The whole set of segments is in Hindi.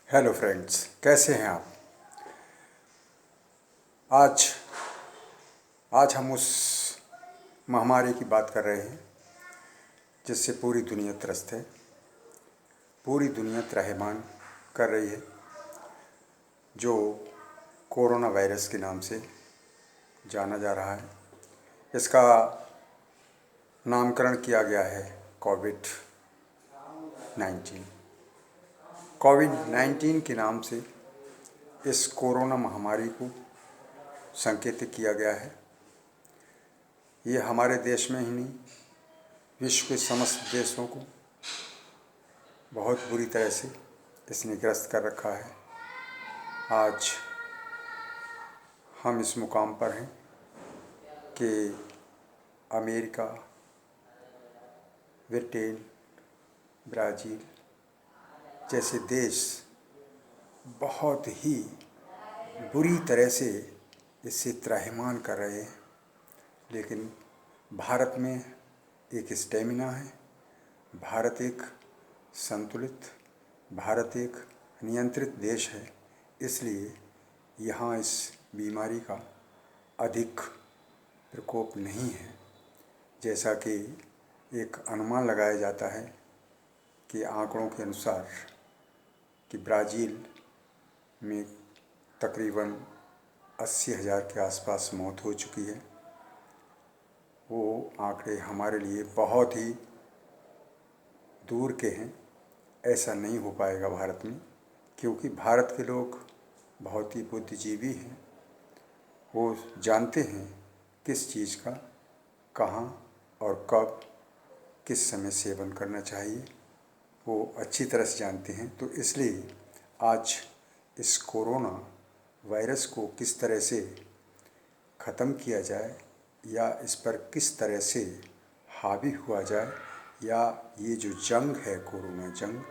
हेलो फ्रेंड्स, कैसे हैं आप। आज आज हम उस महामारी की बात कर रहे हैं जिससे पूरी दुनिया त्रस्त है। पूरी दुनिया त्राहिमाम कर रही है, जो कोरोना वायरस के नाम से जाना जा रहा है। इसका नामकरण किया गया है कोविड-19। कोविड-19 के नाम से इस कोरोना महामारी को संकेतित किया गया है। ये हमारे देश में ही नहीं, विश्व के समस्त देशों को बहुत बुरी तरह से इसने ग्रस्त कर रखा है। आज हम इस मुकाम पर हैं कि अमेरिका, ब्रिटेन, ब्राज़ील जैसे देश बहुत ही बुरी तरह से इससे त्राहिमाम कर रहे हैं, लेकिन भारत में एक स्टेमिना है। भारत एक संतुलित, भारत एक नियंत्रित देश है, इसलिए यहाँ इस बीमारी का अधिक प्रकोप नहीं है। जैसा कि एक अनुमान लगाया जाता है कि आंकड़ों के अनुसार कि ब्राज़ील में तकरीबन 80,000 के आसपास मौत हो चुकी है। वो आंकड़े हमारे लिए बहुत ही दूर के हैं। ऐसा नहीं हो पाएगा भारत में, क्योंकि भारत के लोग बहुत ही बुद्धिजीवी हैं। वो जानते हैं किस चीज़ का कहाँ और कब किस समय सेवन करना चाहिए, वो अच्छी तरह से जानते हैं। तो इसलिए आज इस कोरोना वायरस को किस तरह से ख़त्म किया जाए या इस पर किस तरह से हावी हुआ जाए, या ये जो जंग है कोरोना जंग,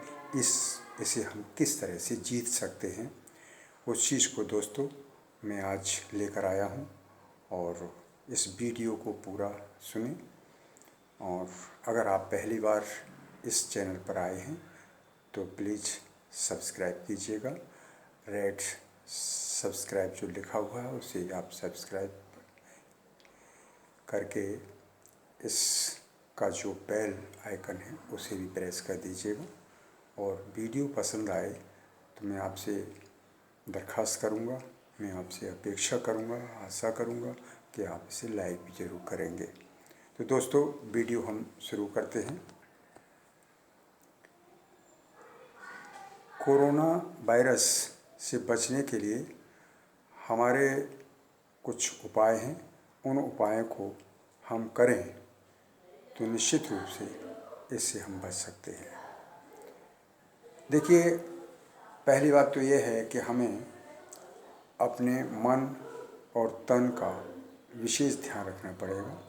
इसे हम किस तरह से जीत सकते हैं, उस चीज़ को दोस्तों मैं आज लेकर आया हूँ। और इस वीडियो को पूरा सुनें। और अगर आप पहली बार इस चैनल पर आए हैं तो प्लीज़ सब्सक्राइब कीजिएगा। रेड सब्सक्राइब जो लिखा हुआ है उसे आप सब्सक्राइब करके इसका जो बेल आइकन है उसे भी प्रेस कर दीजिएगा। और वीडियो पसंद आए तो मैं आपसे दरख्वास्त करूँगा, मैं आपसे अपेक्षा करूँगा, आशा करूँगा कि आप इसे लाइक भी ज़रूर करेंगे। तो दोस्तों वीडियो हम शुरू करते हैं। कोरोना वायरस से बचने के लिए हमारे कुछ उपाय हैं। उन उपायों को हम करें तो निश्चित रूप से इससे हम बच सकते हैं। देखिए, पहली बात तो ये है कि हमें अपने मन और तन का विशेष ध्यान रखना पड़ेगा।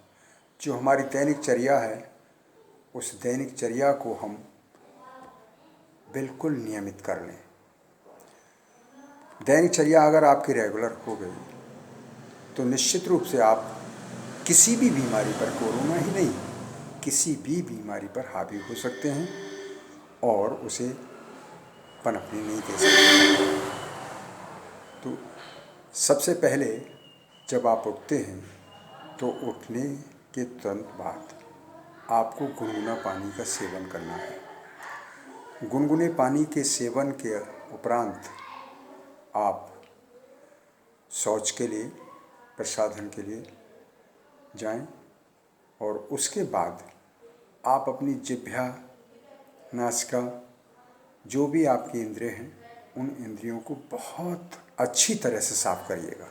जो हमारी दैनिक चर्या है, उस दैनिक चर्या को हम बिल्कुल नियमित कर लें। दैनिक चर्या अगर आपकी रेगुलर हो गई तो निश्चित रूप से आप किसी भी बीमारी पर, कोरोना ही नहीं, किसी भी बीमारी पर हावी हो सकते हैं और उसे पनपने नहीं दे सकते। तो सबसे पहले जब आप उठते हैं तो उठने के तुरंत बाद आपको गुनगुना पानी का सेवन करना है। गुनगुने पानी के सेवन के उपरांत आप शौच के लिए, प्रसाधन के लिए जाएं, और उसके बाद आप अपनी जिह्वा, नासिका, जो भी आपकी इंद्रिय हैं, उन इंद्रियों को बहुत अच्छी तरह से साफ करिएगा,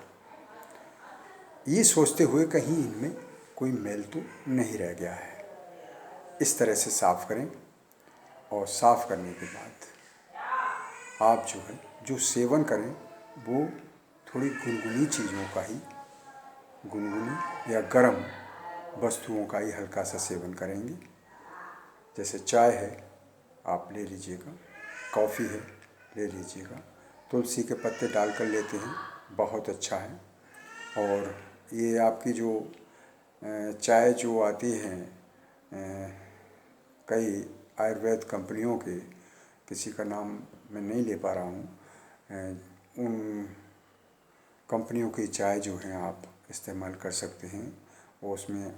ये सोचते हुए कहीं इनमें कोई मैल तो नहीं रह गया है। इस तरह से साफ करें। और साफ करने के बाद आप जो सेवन करें वो थोड़ी गुनगुनी चीज़ों का ही, गुनगुनी या गर्म वस्तुओं का ही हल्का सा सेवन करेंगे। जैसे चाय है आप ले लीजिएगा, कॉफ़ी है ले लीजिएगा, तुलसी के पत्ते डालकर लेते हैं, बहुत अच्छा है। और ये आपकी जो चाय जो आती हैं कई आयुर्वेद कंपनियों के, किसी का नाम मैं नहीं ले पा रहा हूँ, उन कंपनियों की चाय जो है आप इस्तेमाल कर सकते हैं। वो उसमें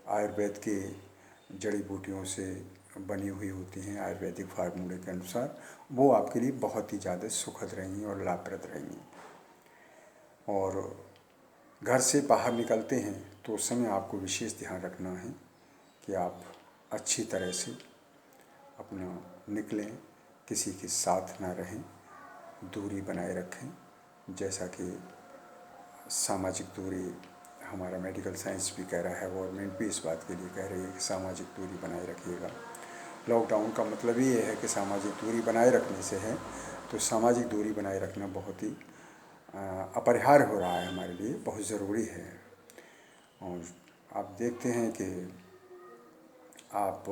आयुर्वेद की जड़ी बूटियों से बनी हुई होती हैं, आयुर्वेदिक फार्मूले के अनुसार। वो आपके लिए बहुत ही ज़्यादा सुखद रहेंगी और लाभप्रद रहेंगी। और घर से बाहर निकलते हैं तो उस समय आपको विशेष ध्यान रखना है कि आप अच्छी तरह से अपना निकलें, किसी के साथ ना रहें, दूरी बनाए रखें। जैसा कि सामाजिक दूरी हमारा मेडिकल साइंस भी कह रहा है, गवर्नमेंट भी इस बात के लिए कह रही है कि सामाजिक दूरी बनाए रखिएगा। लॉकडाउन का मतलब ये है कि सामाजिक दूरी बनाए रखने से है, तो सामाजिक दूरी बनाए रखना बहुत ही अपरिहार्य हो रहा है, हमारे लिए बहुत ज़रूरी है। और आप देखते हैं कि आप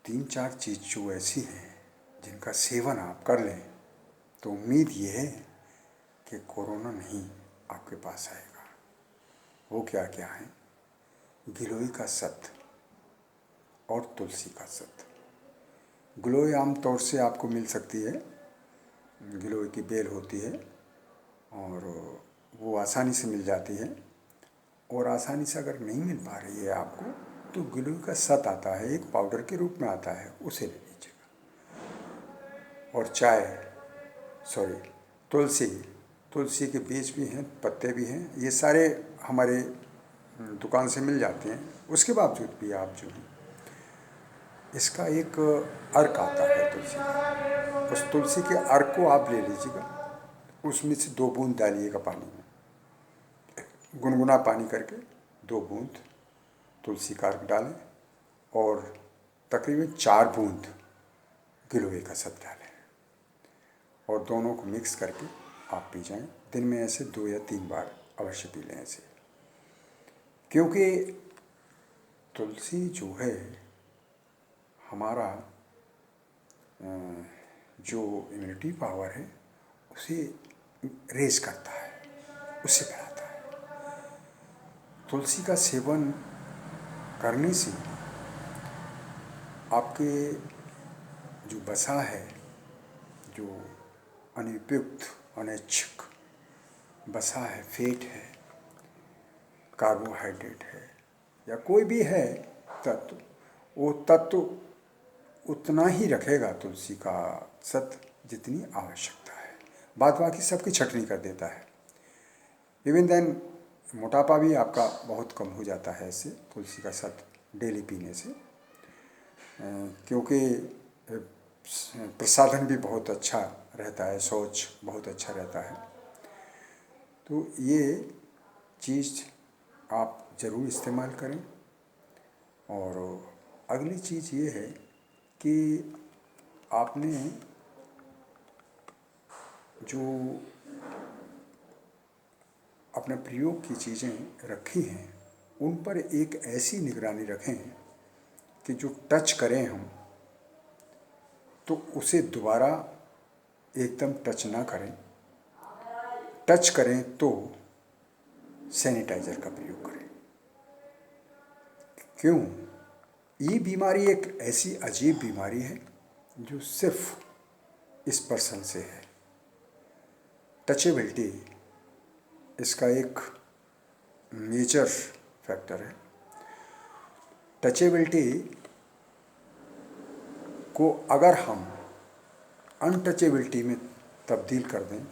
3-4 चीज़ जो ऐसी हैं जिनका सेवन आप कर लें तो उम्मीद ये है कि कोरोना नहीं आपके पास आएगा। वो क्या क्या है? गिलोय का सत्व और तुलसी का सत्व। गिलोय आमतौर से आपको मिल सकती है, गिलोय की बेल होती है और वो आसानी से मिल जाती है। और आसानी से अगर नहीं मिल पा रही है आपको तो गिलोय का सत्व आता है, एक पाउडर के रूप में आता है, उसे ले लीजिएगा। और तुलसी के बीज भी हैं, पत्ते भी हैं, ये सारे हमारे दुकान से मिल जाते हैं। उसके बावजूद भी आप जो है इसका एक अर्क आता है तुलसी का, उस तुलसी के अर्क को आप ले लीजिएगा, उसमें से 2 बूंद डालिएगा पानी में, गुनगुना पानी करके 2 बूंद तुलसी का अर्क डालें और तकरीबन 4 बूंद गिलोय का सत्व डालें और दोनों को मिक्स करके आप पी जाएं। दिन में ऐसे 2 या 3 बार अवश्य पी लें ऐसे, क्योंकि तुलसी जो है हमारा जो इम्यूनिटी पावर है उसे रेज करता है, उसे बढ़ाता है। तुलसी का सेवन करने से आपके जो वसा है, जो अनुपयुक्त अनैच्छिक वसा है, फेट है, कार्बोहाइड्रेट है या कोई भी है तत्व, वो तत्व उतना ही रखेगा तुलसी का सत्व जितनी आवश्यकता है। बाद बाकी सबकी छटनी कर देता है। इवन देन मोटापा भी आपका बहुत कम हो जाता है इससे, तुलसी का सत्व डेली पीने से, क्योंकि प्रसाधन भी बहुत अच्छा रहता है, शौच बहुत अच्छा रहता है। तो ये चीज़ आप ज़रूर इस्तेमाल करें। और अगली चीज़ ये है कि आपने जो अपने प्रयोग की चीज़ें रखी हैं उन पर एक ऐसी निगरानी रखें कि जो टच करें हम तो उसे दोबारा एकदम टच ना करें। टच करें तो सैनिटाइज़र का प्रयोग करें। क्यों? ये बीमारी एक ऐसी अजीब बीमारी है जो सिर्फ इस पर्सन से है। टचेबिलिटी इसका एक मेजर फैक्टर है। टचेबिलिटी को अगर हम अनटचेबिलिटी में तब्दील कर दें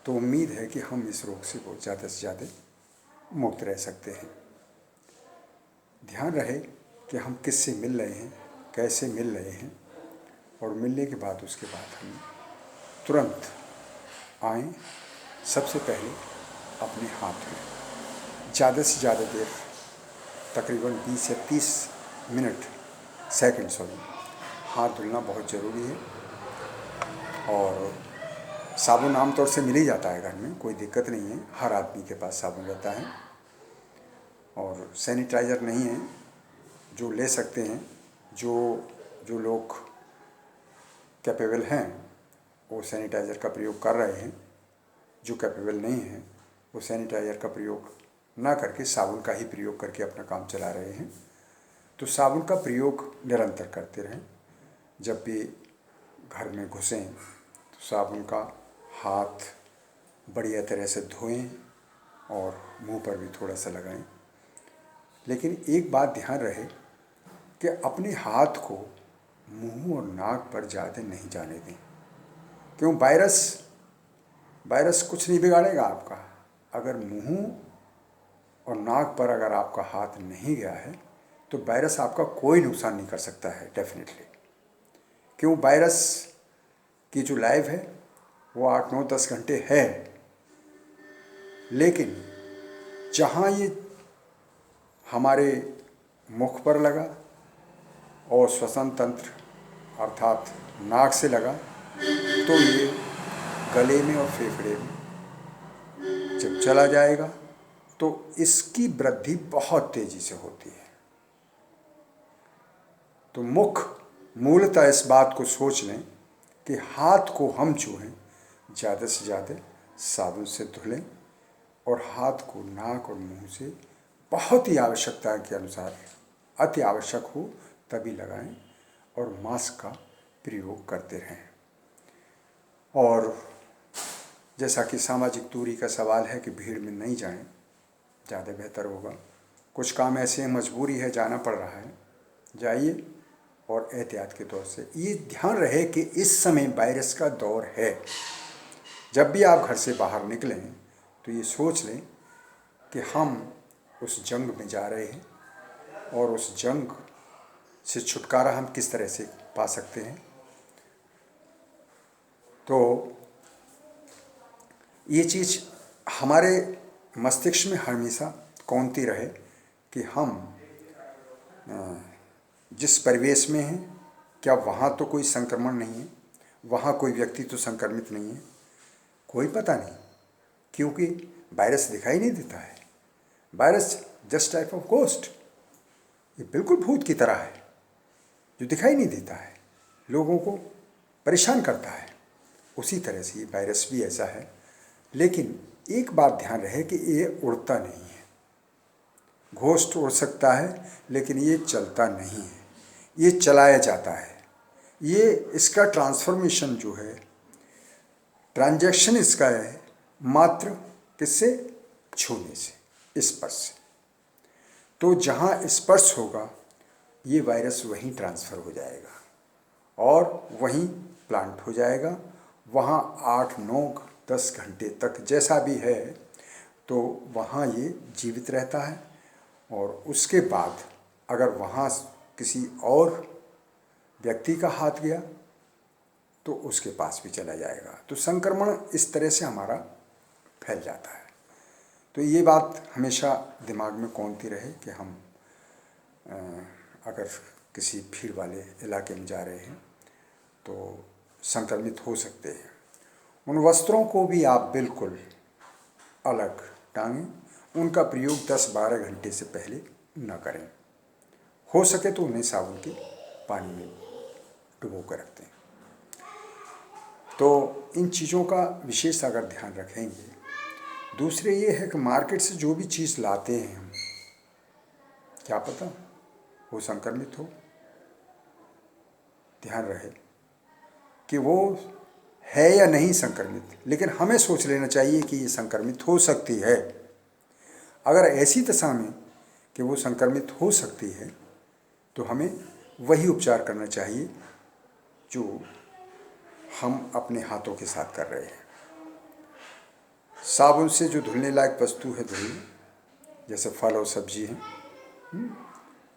तो उम्मीद है कि हम इस रोग से बहुत ज़्यादा से ज़्यादा मुक्त रह सकते हैं। ध्यान रहे कि हम किससे मिल रहे हैं, कैसे मिल रहे हैं, और मिलने के बाद उसके बाद हम तुरंत आएँ। सबसे पहले अपने हाथ में ज़्यादा से ज़्यादा देर, तकरीबन 20 या 30 सेकंड हाथ धुलना बहुत ज़रूरी है। और साबुन आमतौर से मिल ही जाता है घर में, कोई दिक्कत नहीं है, हर आदमी के पास साबुन रहता है। और सैनिटाइज़र नहीं है जो ले सकते हैं, जो लोग कैपेबल हैं वो सैनिटाइज़र का प्रयोग कर रहे हैं। जो कैपेबल नहीं हैं वो सैनिटाइज़र का प्रयोग ना करके साबुन का ही प्रयोग करके अपना काम चला रहे हैं। तो साबुन का प्रयोग निरंतर करते रहें। जब भी घर में घुसें तो साबुन का हाथ बढ़िया तरह से धोएं और मुंह पर भी थोड़ा सा लगाएं। लेकिन एक बात ध्यान रहे कि अपने हाथ को मुंह और नाक पर ज़्यादा नहीं जाने दें। क्यों? वायरस कुछ नहीं बिगाड़ेगा आपका। अगर मुंह और नाक पर अगर आपका हाथ नहीं गया है तो वायरस आपका कोई नुकसान नहीं कर सकता है डेफिनेटली। क्यों? वायरस की जो लाइफ है वो 8, 9, 10 घंटे है, लेकिन जहाँ ये हमारे मुख पर लगा और श्वसन तंत्र अर्थात नाक से लगा तो ये गले में और फेफड़े में जब चला जाएगा तो इसकी वृद्धि बहुत तेजी से होती है। तो मूलतः इस बात को सोच लें कि हाथ को हम छुएं, ज़्यादा से ज़्यादा साबुन से धुलें और हाथ को नाक और मुंह से बहुत ही आवश्यकता के अनुसार, अति आवश्यक हो तभी लगाएं और मास्क का प्रयोग करते रहें। और जैसा कि सामाजिक दूरी का सवाल है कि भीड़ में नहीं जाएं, ज़्यादा बेहतर होगा। कुछ काम ऐसे मजबूरी है, जाना पड़ रहा है, जाइए और एहतियात के तौर से ये ध्यान रहे कि इस समय वायरस का दौर है। जब भी आप घर से बाहर निकलें तो ये सोच लें कि हम उस जंग में जा रहे हैं और उस जंग से छुटकारा हम किस तरह से पा सकते हैं। तो ये चीज़ हमारे मस्तिष्क में हमेशा कौंधती रहे कि हम जिस परिवेश में हैं क्या वहाँ तो कोई संक्रमण नहीं है, वहाँ कोई व्यक्ति तो संक्रमित नहीं है। कोई पता नहीं, क्योंकि वायरस दिखाई नहीं देता है। Virus just type of ghost, ये बिल्कुल भूत की तरह है जो दिखाई नहीं देता है, लोगों को परेशान करता है। उसी तरह से ये वायरस भी ऐसा है। लेकिन एक बात ध्यान रहे कि ये उड़ता नहीं है। घोस्ट उड़ सकता है लेकिन ये चलता नहीं है, ये चलाया जाता है। ये इसका ट्रांसफॉर्मेशन जो है, ट्रांजैक्शन इसका है मात्र किससे? छूने से, स्पर्श से। तो जहाँ स्पर्श होगा ये वायरस वहीं ट्रांसफ़र हो जाएगा और वहीं प्लांट हो जाएगा। वहाँ 8, 9, 10 घंटे तक जैसा भी है तो वहाँ ये जीवित रहता है। और उसके बाद अगर वहाँ किसी और व्यक्ति का हाथ गया तो उसके पास भी चला जाएगा। तो संक्रमण इस तरह से हमारा फैल जाता है। तो ये बात हमेशा दिमाग में कौंधती रहे कि हम अगर किसी भीड़ वाले इलाके में जा रहे हैं तो संक्रमित हो सकते हैं। उन वस्त्रों को भी आप बिल्कुल अलग टांगें। उनका प्रयोग 10-12 घंटे से पहले न करें। हो सके तो उन्हें साबुन के पानी में डुबो कर रखते हैं। तो इन चीज़ों का विशेष अगर ध्यान रखेंगे। दूसरे ये है कि मार्केट से जो भी चीज़ लाते हैं हम, क्या पता वो संक्रमित हो। ध्यान रहे कि वो है या नहीं संक्रमित, लेकिन हमें सोच लेना चाहिए कि ये संक्रमित हो सकती है। अगर ऐसी दशा में कि वो संक्रमित हो सकती है तो हमें वही उपचार करना चाहिए जो हम अपने हाथों के साथ कर रहे हैं। साबुन से जो धुलने लायक वस्तु है धुलिए, जैसे फल और सब्जी है।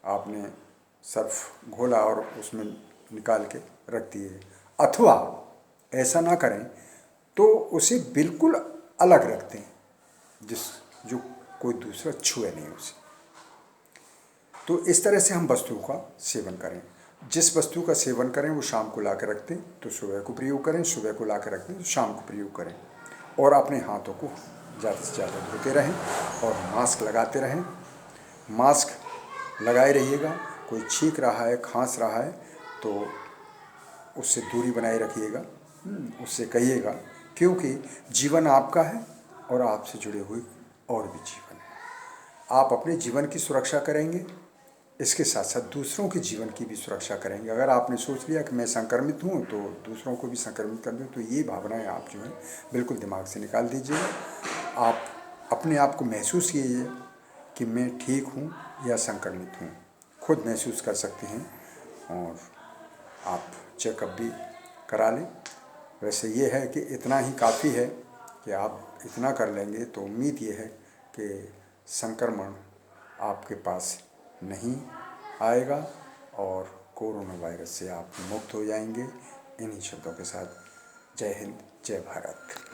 आपने सर्फ घोला और उसमें निकाल के रख दिए, अथवा ऐसा ना करें तो उसे बिल्कुल अलग रख दें जो कोई दूसरा छुए नहीं उसे। तो इस तरह से हम वस्तुओं का सेवन करें। जिस वस्तु का सेवन करें वो शाम को ला कर रख दें तो सुबह को प्रयोग करें, सुबह को ला कर रख दें तो शाम को प्रयोग करें। और अपने हाथों को ज़्यादा से ज़्यादा धोते रहें और मास्क लगाते रहें। मास्क लगाए रहिएगा। कोई छींक रहा है, खांस रहा है तो उससे दूरी बनाए रखिएगा, उससे कहिएगा, क्योंकि जीवन आपका है और आपसे जुड़े हुए और भी जीवन है। आप अपने जीवन की सुरक्षा करेंगे इसके साथ साथ दूसरों के जीवन की भी सुरक्षा करेंगे। अगर आपने सोच लिया कि मैं संक्रमित हूँ तो दूसरों को भी संक्रमित कर दूँ, तो ये भावनाएं आप जो है बिल्कुल दिमाग से निकाल दीजिएगा। आप अपने आप को महसूस कीजिए कि मैं ठीक हूँ या संक्रमित हूँ, खुद महसूस कर सकते हैं। और आप चेकअप भी करा लें। वैसे ये है कि इतना ही काफ़ी है कि आप इतना कर लेंगे तो उम्मीद ये है कि संक्रमण आपके पास नहीं आएगा और कोरोना वायरस से आप मुक्त हो जाएंगे। इन्हीं शब्दों के साथ जय हिंद, जय भारत।